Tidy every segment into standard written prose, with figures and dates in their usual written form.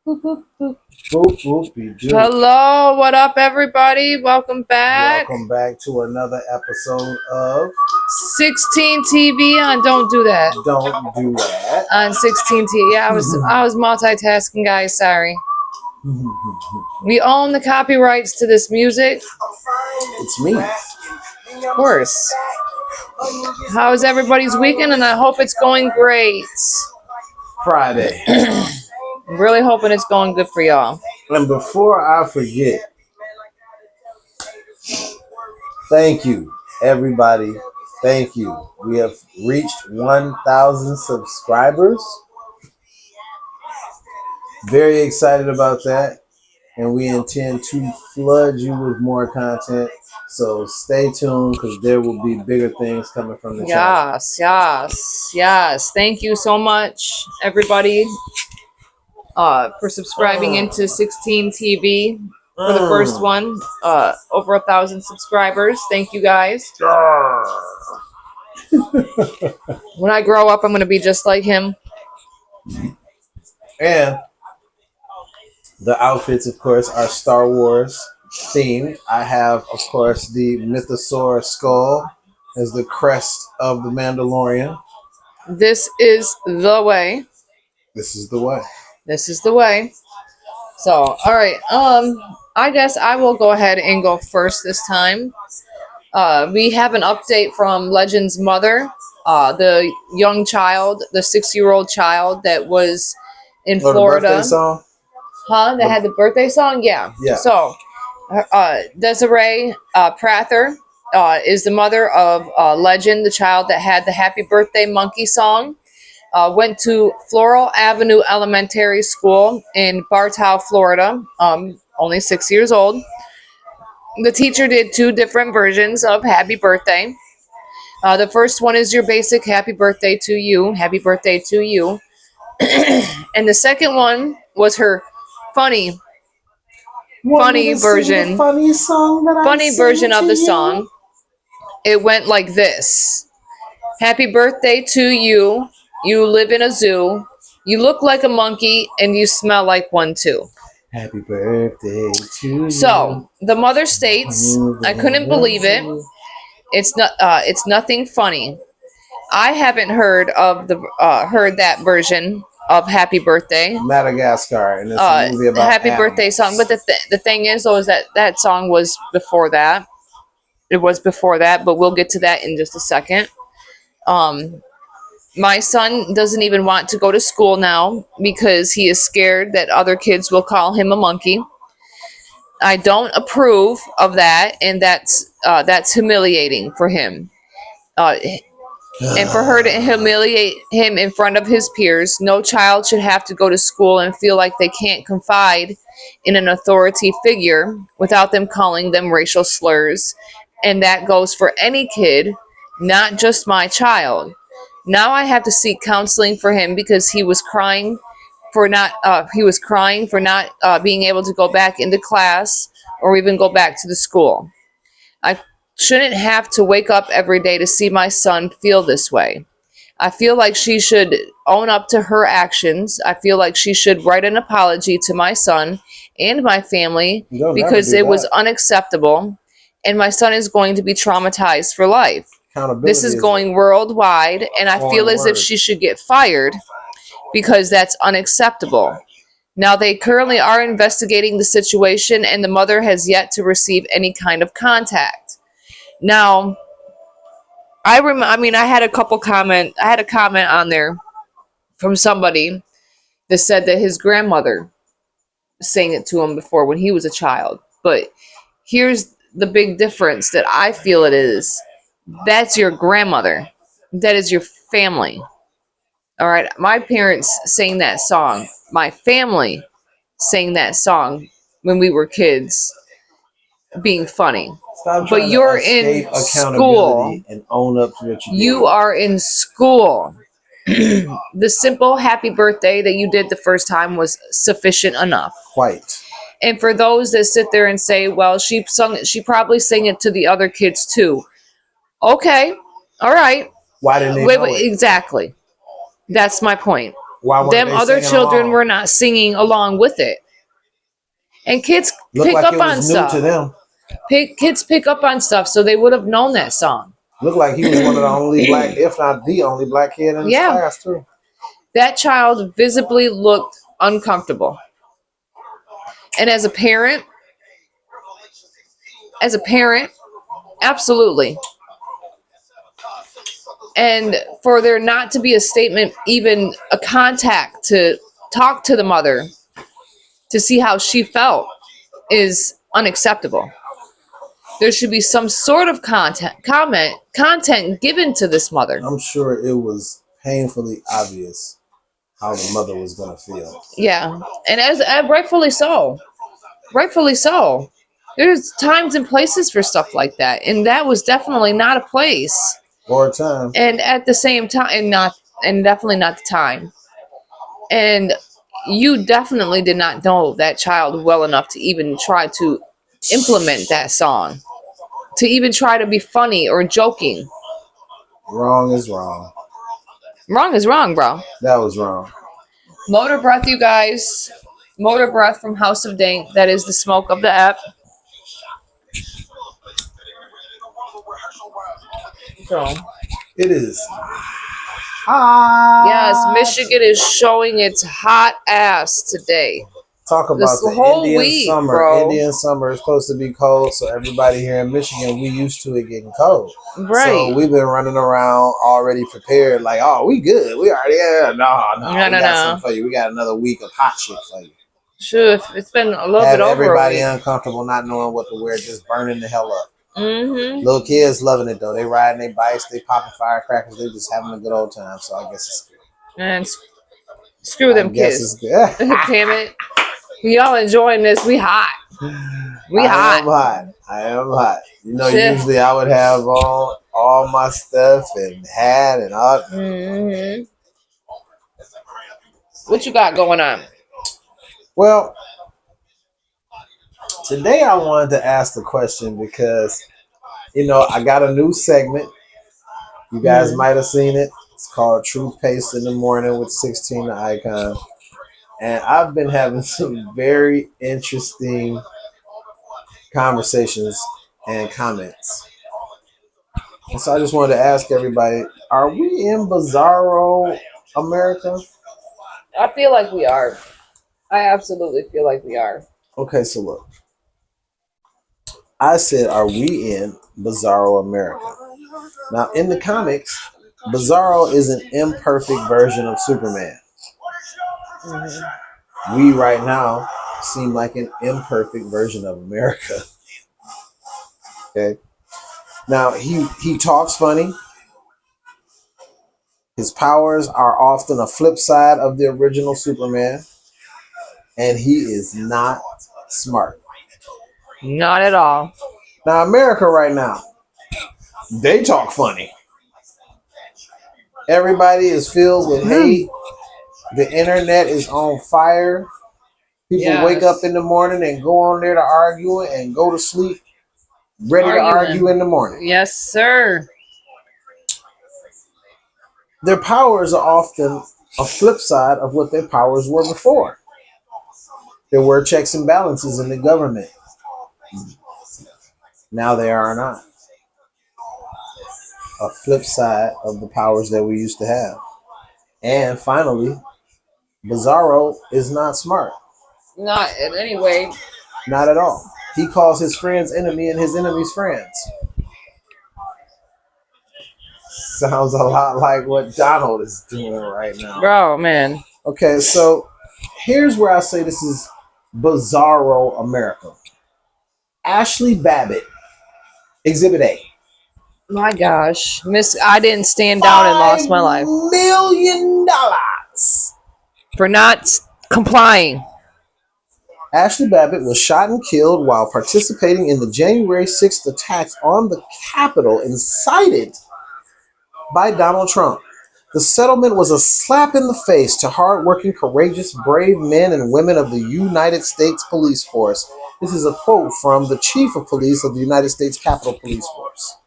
Boop, boop, boop. Boop, boop, doo. Hello, what up, everybody? Welcome back. Welcome back to another episode of 16 TV on Don't Do That. Don't Do That. On 16 TV. Yeah, I was multitasking, guys. Sorry. We own the copyrights to this music. It's me. Of course. How is everybody's weekend? And I hope it's going great. Friday. I'm really hoping it's going good for y'all. And before I forget, thank you, everybody. Thank you. We have reached 1,000 subscribers. Very excited about that. And we intend to flood you with more content. So stay tuned because there will be bigger things coming from the channel. Yes. Thank you so much, everybody, for subscribing into 16 TV for the first one. Over 1,000 subscribers. Thank you, guys. When I grow up, I'm going to be just like him. And the outfits, of course, are Star Wars themed. I have, of course, the Mythosaur skull as the crest of the Mandalorian. This is the way. This is the way. This is the way. So, all right. I guess I will go ahead and go first this time. We have an update from Legend's mother, the young child, the 6-year-old child that was in Florida. The birthday song? That had the birthday song? Yeah. So, Desiree Prather is the mother of Legend, the child that had the Happy Birthday Monkey song. Went to Floral Avenue Elementary School in Bartow, Florida. Only 6 years old. The teacher did 2 different versions of Happy Birthday. The first one is your basic Happy Birthday to you. Happy Birthday to you. And the second one was her funny version. Funny song that funny version of the song. It went like this. Happy birthday to you. You live in a zoo. You look like a monkey and you smell like one too. Happy birthday to you. So the mother states, I couldn't believe it. It's nothing funny. I haven't heard of that version of Happy Birthday. Madagascar, and it's a movie about Happy animals. Birthday song. But the thing is, though, is that song was before that. It was before that, but we'll get to that in just a second. My son doesn't even want to go to school now because he is scared that other kids will call him a monkey. I don't approve of that, and that's humiliating for him. And for her to humiliate him in front of his peers, no child should have to go to school and feel like they can't confide in an authority figure without them calling them racial slurs. And that goes for any kid, not just my child. Now I have to seek counseling for him because he was crying for not being able to go back into class or even go back to the school. I shouldn't have to wake up every day to see my son feel this way. I feel like she should own up to her actions. I feel like she should write an apology to my son and my family because it was unacceptable, and my son is going to be traumatized for life. This is going worldwide, and I feel as if she should get fired because that's unacceptable. Now, they currently are investigating the situation, and the mother has yet to receive any kind of contact. Now, I had a comment on there from somebody that said that his grandmother sang it to him before when he was a child. But here's the big difference that I feel it is. That's your grandmother. That is your family. All right. My parents sang that song. My family sang that song when we were kids, being funny. But you're in school and own up to what you are in school. The simple happy birthday that you did the first time was sufficient enough. Quite. And for those that sit there and say, well, she probably sang it to the other kids too. Okay. All right. Why didn't they know it? Exactly. That's my point. Why weren't them they other singing children along? were not singing along with it. And kids Looked pick like up it on was new stuff. to them. Kids pick up on stuff, so they would have known that song. Looked like he was one of the only black, if not the only black kid in his Yeah. class too. That child visibly looked uncomfortable. And as a parent, absolutely. And for there not to be a statement, even a contact to talk to the mother to see how she felt is unacceptable. There should be some sort of content given to this mother. I'm sure it was painfully obvious how the mother was going to feel. Yeah, and as rightfully so. Rightfully so. There's times and places for stuff like that, and that was definitely not a place. Or a time. And at the same time, and definitely not the time. And you definitely did not know that child well enough to even try to implement that song, to even try to be funny or joking. Wrong is wrong. Wrong is wrong, bro. That was wrong. Motor Breath, you guys. Motor Breath from House of Dank. That is the smoke of the app. So, it is hot. Yes, Michigan is showing its hot ass today. Talk about This the whole Indian week, summer. bro. Indian summer is supposed to be cold, so everybody here in Michigan, we used to it getting cold. Right. So we've been running around already prepared, like, oh, we good. We already, no. We got something for you. We got another week of hot shit for you. Sure, it's been a little bit over everybody a week. Uncomfortable, not knowing what to wear, just burning the hell up. Mm-hmm. Little kids loving it, though. They riding their bikes, they popping firecrackers, they just having a good old time, so I guess it's good. And screw them kids. Damn it. We all enjoying this. We hot. I am hot. You know, usually I would have all my stuff and hat and all. Mm-hmm. What you got going on? Well, today I wanted to ask the question because, you know, I got a new segment. You guys might have seen it. It's called Truth Paste in the Morning with 16 the Icon. And I've been having some very interesting conversations and comments. And so I just wanted to ask everybody, are we in BizarrO America? I feel like we are. I absolutely feel like we are. Okay, so look. I said, are we in BizarrO America? Now, in the comics, BizarrO is an imperfect version of Superman. Mm-hmm. We right now seem like an imperfect version of America. Okay. Now he talks funny. His powers are often a flip side of the original Superman, and he is not smart. Not at all. Now America right now, they talk funny. Everybody is filled with hate. The internet is on fire. People wake up in the morning and go on there to argue and go to sleep ready to argue in the morning. Yes, sir. Their powers are often a flip side of what their powers were before. There were checks and balances in the government. Now they are not. A flip side of the powers that we used to have. And finally, BizarrO is not smart. Not in any way. Not at all. He calls his friends enemy and his enemies friends. Sounds a lot like what Donald is doing right now. Bro, man. Okay, so here's where I say this is BizarrO America. Ashley Babbitt, Exhibit A. My gosh. I didn't stand down and lost my life. $5 million. For not complying. Ashley Babbitt was shot and killed while participating in the January 6th attacks on the Capitol incited by Donald Trump. The settlement was a slap in the face to hardworking, courageous, brave men and women of the United States Police Force. This is a quote from the Chief of Police of the United States Capitol Police Force.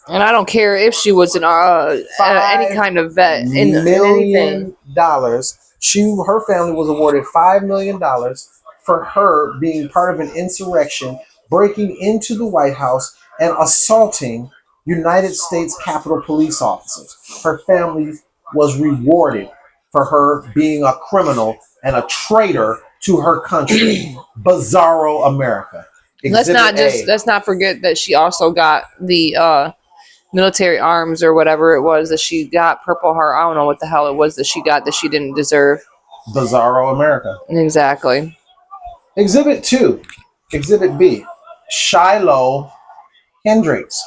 And I don't care if she was an any kind of vet. $5 million Her family was awarded $5 million for her being part of an insurrection, breaking into the White House and assaulting United States Capitol police officers. Her family was rewarded for her being a criminal and a traitor to her country. BizarrO America. Let's not forget that she also got the military arms or whatever it was that she got, Purple Heart. I don't know what the hell it was that she got that she didn't deserve. BizarrO America. Exactly. Exhibit 2. Exhibit B. Shiloh Hendricks.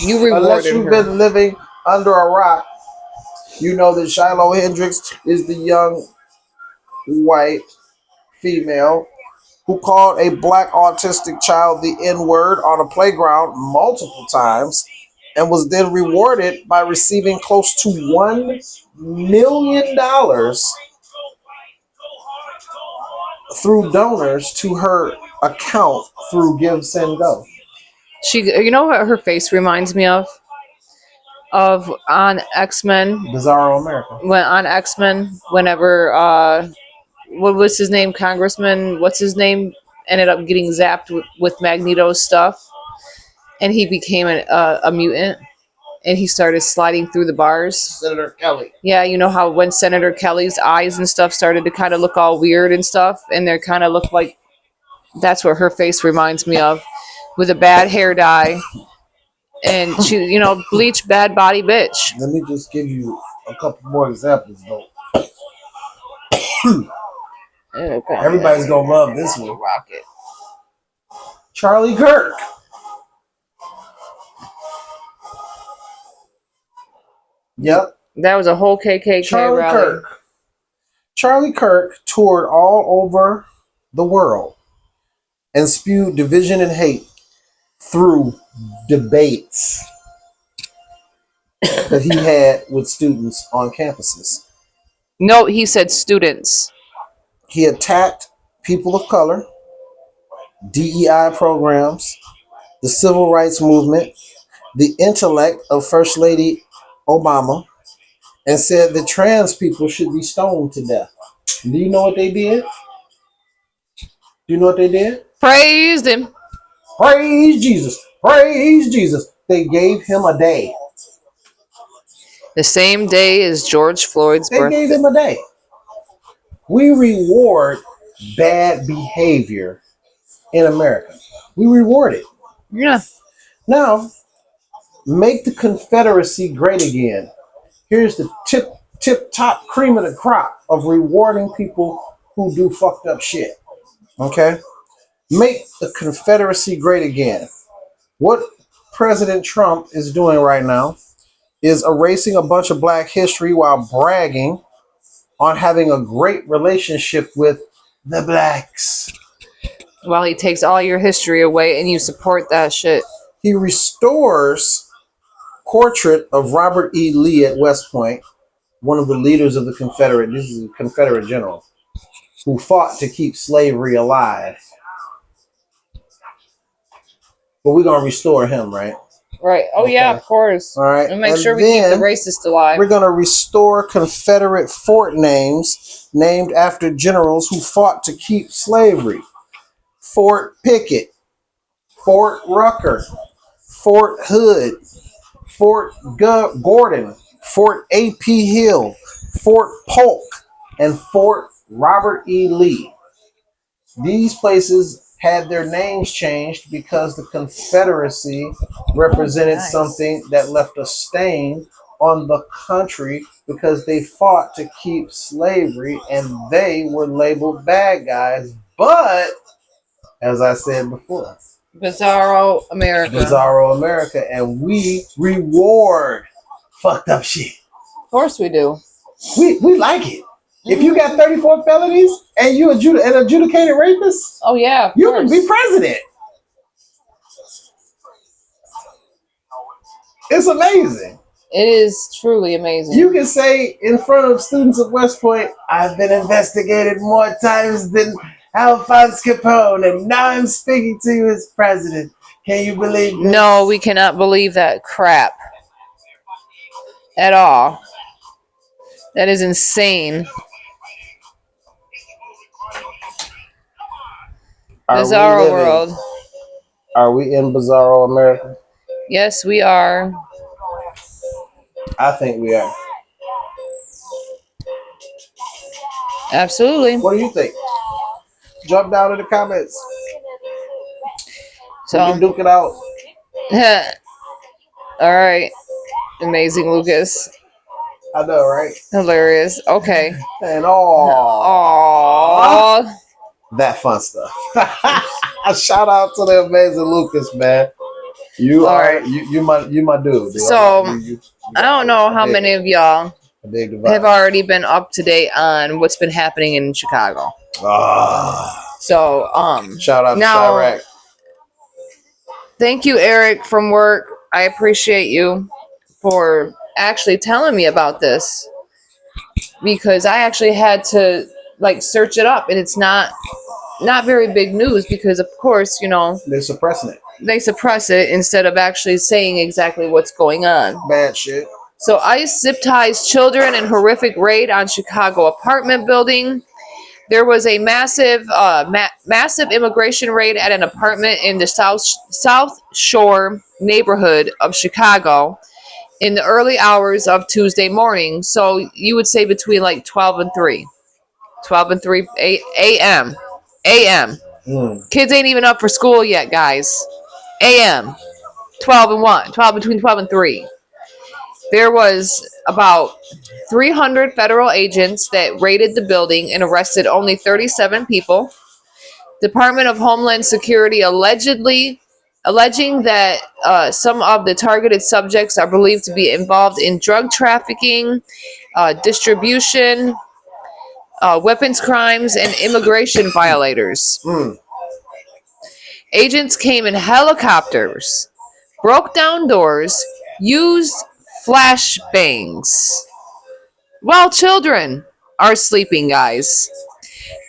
You rewarded Unless you've her. been living under a rock, you know that Shiloh Hendricks is the young white female who called a black autistic child the N-word on a playground multiple times and was then rewarded by receiving close to $1 million through donors to her account through Give, Send, Go. You know what her face reminds me of? Of on X-Men. BizarrO America. On X-Men, whenever what was his name? Congressman, what's his name? Ended up getting zapped with Magneto's stuff, and he became a mutant, and he started sliding through the bars. Senator Kelly. Yeah, you know how when Senator Kelly's eyes and stuff started to kind of look all weird and stuff, and they kind of look like, that's what her face reminds me of, with a bad hair dye, and she, bleach bad body bitch. Let me just give you a couple more examples, though. Okay. Everybody's gonna love this one. Rocket. Charlie Kirk. Yep. That was a whole KKK Charlie rally. Kirk. Charlie Kirk toured all over the world and spewed division and hate through debates that he had with students on campuses. No, he said students. He attacked people of color, DEI programs, the civil rights movement, the intellect of First Lady Obama, and said that trans people should be stoned to death. Do you know what they did? Praised him. Praise Jesus. Praise Jesus. They gave him a day. The same day as George Floyd's They birthday. gave him a day. We reward bad behavior in America. We reward it. Yeah. Now, make the Confederacy great again. Here's the tip top cream of the crop of rewarding people who do fucked up shit. Okay? Make the Confederacy great again. What President Trump is doing right now is erasing a bunch of black history while bragging on having a great relationship with the blacks. While he takes all your history away and you support that shit. He restores portrait of Robert E. Lee at West Point, one of the leaders of the Confederate. This is a Confederate general who fought to keep slavery alive. But we're going to restore him, right? Right. Oh, okay. Yeah, of course. All right. And make sure we keep the racist alive. We're going to restore Confederate fort names named after generals who fought to keep slavery. Fort Pickett, Fort Rucker, Fort Hood, Fort Gordon, Fort A.P. Hill, Fort Polk, and Fort Robert E. Lee. These places had their names changed because the Confederacy represented something that left a stain on the country because they fought to keep slavery and they were labeled bad guys. But, as I said before, BizarrO America. BizarrO America, and we reward fucked up shit. Of course we do. We like it. If you got 34 felonies and you an adjudicated rapist, oh yeah, you can be president. It's amazing. It is truly amazing. You can say in front of students of West Point, I've been investigated more times than Alphonse Capone, and now I'm speaking to you as president. Can you believe this? No, we cannot believe that crap. At all. That is insane. Are we BizarrO living? world. Are we in BizarrO America? Yes, we are. I think we are. Absolutely. What do you think? Jump down in the comments. We can So, duke it out. all right. Amazing, Lucas. I know, right? Hilarious. Okay. And all Aww. that fun stuff. Shout out to the amazing Lucas, man. You All are right. you my dude. Dude. So, You I don't know how many of y'all have already been up to date on what's been happening in Chicago. So, shout out now, to Chirac. Thank you, Eric from work. I appreciate you for actually telling me about this, because I actually had to search it up, and it's not very big news because, of course, They're suppressing it. they suppress it instead of actually saying exactly what's going on. Bad shit. So ICE zip ties children in horrific raid on Chicago apartment building. There was a massive immigration raid at an apartment in the South Shore neighborhood of Chicago in the early hours of Tuesday morning. So you would say between 12 and 3. 12 and 3 a.m. A.M. Kids ain't even up for school yet, guys. A.M. 12 and 1. 12 between 12 and 3. There was about 300 federal agents that raided the building and arrested only 37 people. Department of Homeland Security alleging that some of the targeted subjects are believed to be involved in drug trafficking, distribution, weapons crimes, and immigration violators. Agents came in helicopters, broke down doors, used flashbangs while children are sleeping, guys,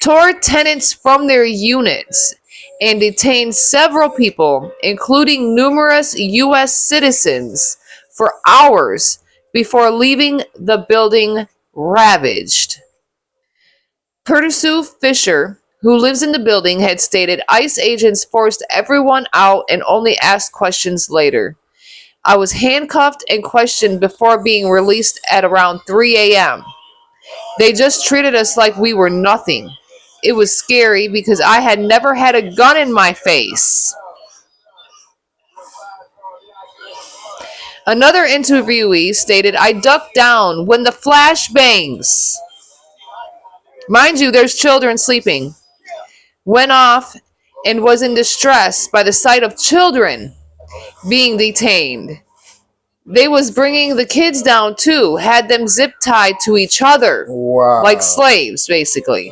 tore tenants from their units, and detained several people, including numerous U.S. citizens, for hours before leaving the building ravaged. Curtis Fisher, who lives in the building, had stated ICE agents forced everyone out and only asked questions later. I was handcuffed and questioned before being released at around 3 a.m. They just treated us like we were nothing. It was scary because I had never had a gun in my face. Another interviewee stated, I ducked down when the flashbangs, mind you, there's children sleeping, went off, and was in distress by the sight of children being detained. They was bringing the kids down too, had them zip tied to each other. Wow. Like slaves, basically.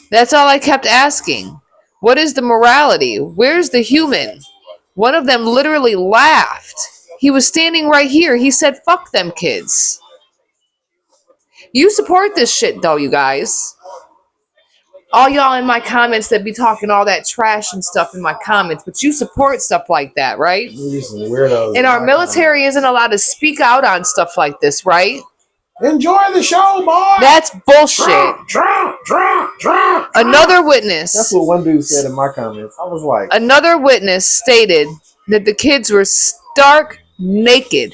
That's all I kept asking. What is the morality? Where's the human? One of them literally laughed. He was standing right here. He said, fuck them kids. You support this shit though, you guys. All y'all in my comments that be talking all that trash and stuff in my comments, but you support stuff like that, right? You're some weirdos. And our military isn't allowed to speak out on stuff like this, right? Enjoy the show, boy. That's bullshit. Trump. Another witness. That's what one dude said in my comments. I was like, another witness stated that the kids were stark naked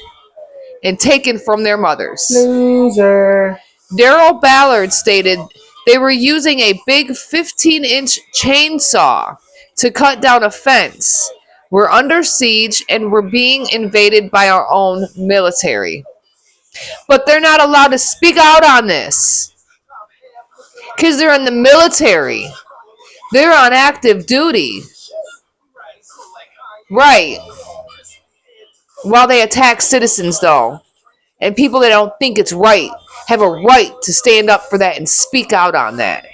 and taken from their mothers. loser. Daryl Ballard stated they were using a big 15-inch chainsaw to cut down a fence. We're under siege and we're being invaded by our own military. But they're not allowed to speak out on this because they're in the military. They're on active duty. Right. While they attack citizens, though. And people that don't think it's right have a right to stand up for that and speak out on that.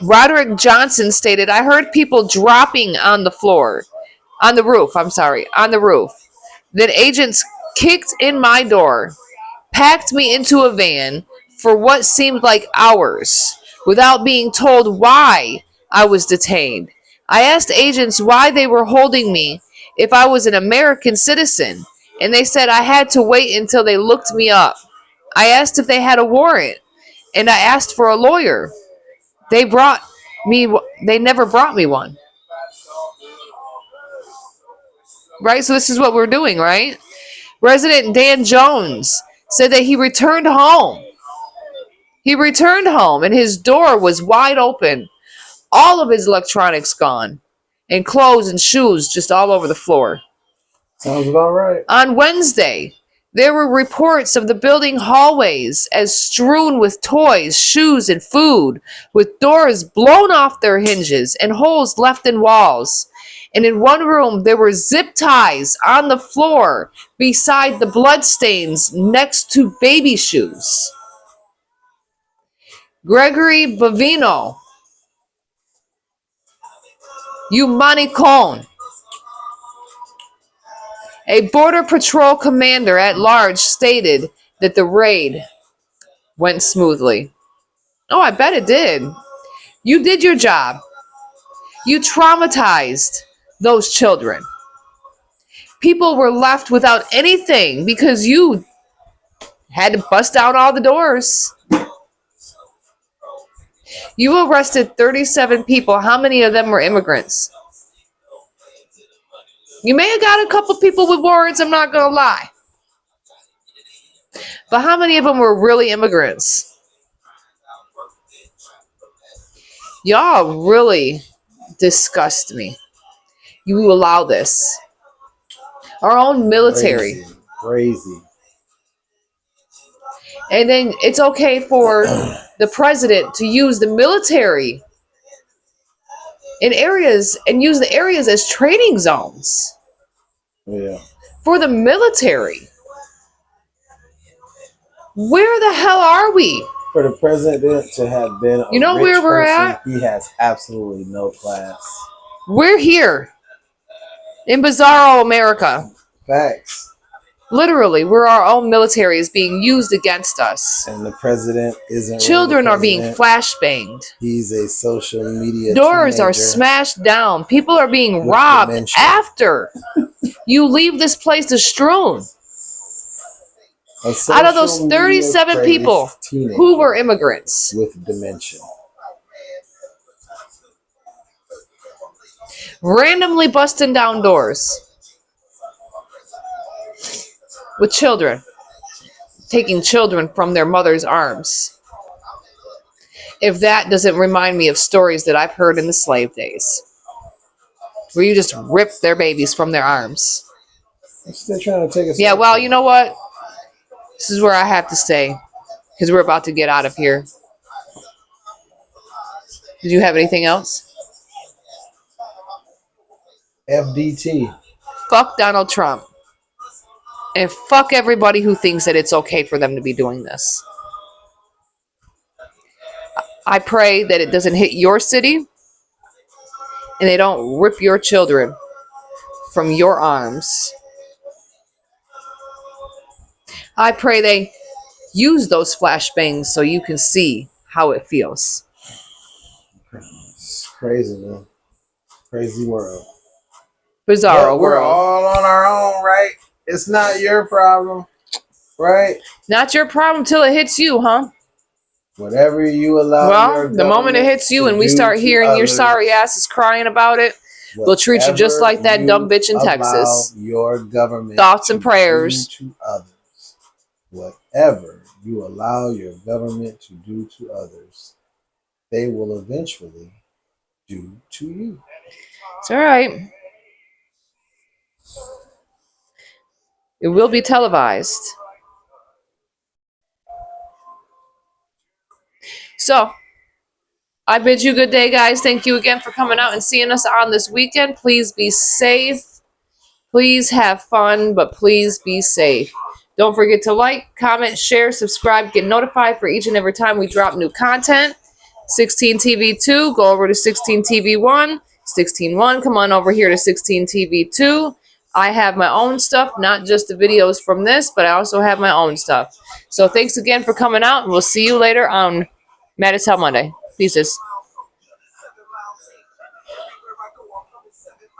Roderick Johnson stated, I heard people dropping on the roof. Then agents kicked in my door, packed me into a van for what seemed like hours without being told why I was detained. I asked agents why they were holding me if I was an American citizen And they said I had to wait until they looked me up. I asked if they had a warrant, and I asked for a lawyer. They brought me. They never brought me one. Right? So this is what we're doing, right? Resident Dan Jones said that he returned home. He returned home, and his door was wide open. All of his electronics gone, and clothes and shoes just all over the floor. Sounds about right. On Wednesday, there were reports of the building hallways as strewn with toys, shoes, and food, with doors blown off their hinges and holes left in walls. And in one room, there were zip ties on the floor beside the bloodstains next to baby shoes. Gregory Bavino, Umanicon, a Border Patrol commander at large, stated that the raid went smoothly. Oh, I bet it did. You did your job. You traumatized those children. People were left without anything because you had to bust down all the doors. You arrested 37 people. How many of them were immigrants? You may have got a couple people with warrants, I'm not going to lie. But how many of them were really immigrants? Y'all really disgust me. You allow this. Our own military. Crazy. And then it's okay for the president to use the military in areas and use the areas as training zones. Yeah. For the military. Where the hell are we? For the president to have been a You know rich where we're person, at? he has absolutely no class. We're here in BizarrO America. Facts. Literally, where our own military is being used against us. And the president isn't. Children really are being flashbanged. He's a social media. Doors teenager are smashed down. People are being with robbed dementia. after you leave this place as strewn. Out of those 37 people who were immigrants with dementia, randomly busting down doors with children, taking children from their mother's arms. If that doesn't remind me of stories that I've heard in the slave days, where you just rip their babies from their arms. They're trying to take us. Yeah, well, you know what? This is where I have to stay, because we're about to get out of here. Did you have anything else? FDT. Fuck Donald Trump. And fuck everybody who thinks that it's okay for them to be doing this. I pray that it doesn't hit your city and they don't rip your children from your arms. I pray they use those flashbangs so you can see how it feels. It's crazy, man. Crazy world. BizarrO We're world. all on our own, right? It's not your problem, right? Not your problem till it hits you, huh? Whatever you allow. Well, the moment it hits you and we start hearing your sorry asses crying about it, we'll treat you just like that dumb bitch in Texas. Your government. Thoughts and prayers. To others. Whatever you allow your government to do to others, they will eventually do to you. It's all right. It will be televised. So, I bid you good day, guys. Thank you again for coming out and seeing us on this weekend. Please be safe. Please have fun, but please be safe. Don't forget to like, comment, share, subscribe, get notified for each and every time we drop new content. 16TV2, go over to 16TV1. 16.1, come on over here to 16TV2. I have my own stuff, not just the videos from this, but I also have my own stuff. So thanks again for coming out, and we'll see you later on Mad as Hell Monday. Peace.